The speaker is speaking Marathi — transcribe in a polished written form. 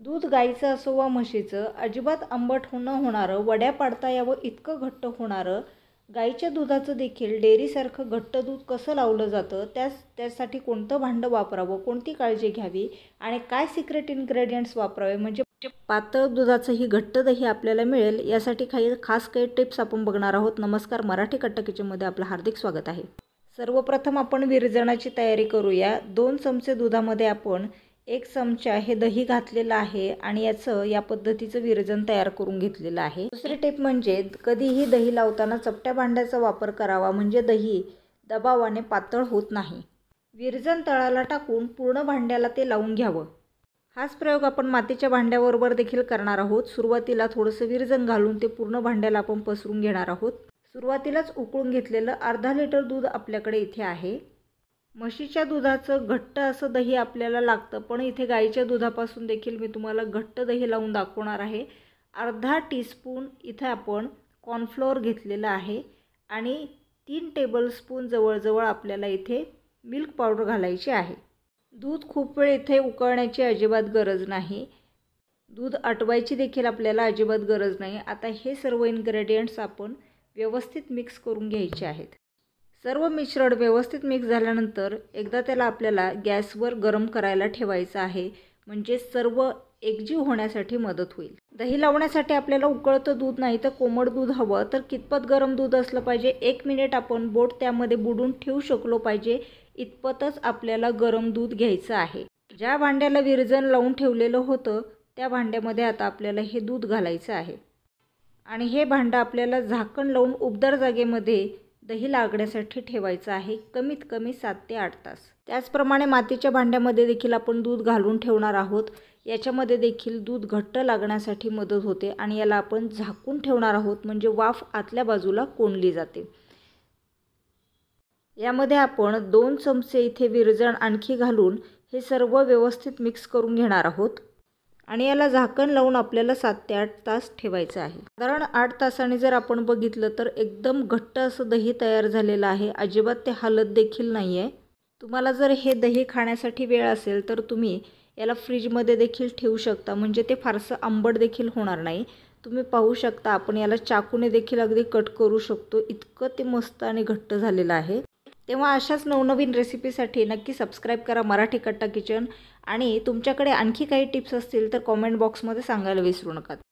दूध गाईचं असो वा म्हशीचं अजिबात आंबट न होणारं, वड्या पाडता यावं इतकं घट्ट होणारं, गाईच्या दुधाचं देखील डेअरीसारखं घट्ट दूध कसं लावलं जातं, त्यासाठी कोणतं भांडं वापरावं, कोणती काळजी घ्यावी आणि काय सिक्रेट इन्ग्रेडियंट्स वापरावे म्हणजे पातळ दुधाचंही घट्ट दही आपल्याला मिळेल, यासाठी काही टिप्स आपण बघणार आहोत. नमस्कार, मराठी कट्टा किचनमध्ये आपलं हार्दिक स्वागत आहे. सर्वप्रथम आपण विरजणाची तयारी करूया. 2 चमचे दुधामध्ये आपण 1 चमचा हे दही घातलेलं आहे आणि याचं या पद्धतीचं विरजण तयार करून घेतलेलं आहे. दुसरी टिप म्हणजे कधीही दही लावताना चपट्या भांड्याचा वापर करावा, म्हणजे दही दबावाने पातळ होत नाही. विरजण तळाला टाकून पूर्ण भांड्याला ते लावून घ्यावं. हाच प्रयोग आपण मातीच्या भांड्याबरोबर देखील करणार आहोत. सुरुवातीला थोडंसं विरजण घालून ते पूर्ण भांड्याला आपण पसरून घेणार आहोत. सुरुवातीलाच उकळून घेतलेलं अर्धा लिटर दूध आपल्याकडे इथे आहे. म्हशीच्या दुधाचं घट्ट असं दही आपल्याला लागतं, पण इथे गाईच्या दुधापासून देखील मी तुम्हाला घट्ट दही लावून दाखवणार आहे. अर्धा टीस्पून इथे आपण कॉर्नफ्लोअर घेतलेलं आहे आणि 3 टेबलस्पून जवळजवळ आपल्याला इथे मिल्क पावडर घालायची आहे. दूध खूप वेळ इथे उकळण्याची अजिबात गरज नाही. दूध आटवायची देखील आपल्याला अजिबात गरज नाही. आता हे सर्व इन्ग्रेडियंट्स आपण व्यवस्थित मिक्स करून घ्यायचे आहेत. सर्व मिश्रण व्यवस्थित मिक्स झाल्यानंतर एकदा त्याला आपल्याला गॅसवर गरम करायला ठेवायचं आहे, म्हणजे सर्व एकजीव होण्यासाठी मदत होईल. दही लावण्यासाठी आपल्याला उकळतं दूध नाही तर कोमट दूध हवं. तर कितपत गरम दूध असलं पाहिजे, 1 मिनिट आपण बोट त्यामध्ये बुडून ठेवू शकलो पाहिजे इतपतच आपल्याला गरम दूध घ्यायचं आहे. ज्या भांड्याला विरजण लावून ठेवलेलं होतं त्या भांड्यामध्ये आता आपल्याला हे दूध घालायचं आहे आणि हे भांडं आपल्याला झाकण लावून उबदार जागेमध्ये दही लागण्यासाठी ठेवायचं आहे, कमीत कमी 7 ते 8 तास. त्याचप्रमाणे मातीच्या भांड्यामध्ये देखील आपण दूध घालून ठेवणार आहोत. याच्यामध्ये देखील दूध घट्ट लागण्यासाठी मदत होते आणि याला आपण झाकून ठेवणार आहोत, म्हणजे वाफ आतल्या बाजूला कोंडली जाते. यामध्ये आपण 2 चमचे इथे विरजण आणखी घालून हे सर्व व्यवस्थित मिक्स करून घेणार आहोत आणि याला झाकण लावून आपल्याला 7 ते 8 तास ठेवायचं आहे. साधारण 8 तासांनी जर आपण बघितलं तर एकदम घट्ट असं दही तयार झालेलं आहे. अजिबात ते हलत देखील नाही आहे. तुम्हाला जर हे दही खाण्यासाठी वेळ असेल तर तुम्ही याला फ्रीजमध्ये देखील ठेवू शकता, म्हणजे ते फारसं आंबट देखील होणार नाही. तुम्ही पाहू शकता आपण याला चाकूने देखील अगदी कट करू शकतो, इतकं ते मस्त आणि घट्ट झालेलं आहे. तेव्हा अशाच नवनवीन रेसिपीसाठी नक्की सबस्क्राईब करा मराठी कट्टा किचन आणि तुमच्याकडे आणखी काही टिप्स असतील तर कॉमेंट बॉक्समध्ये सांगायला विसरू नका.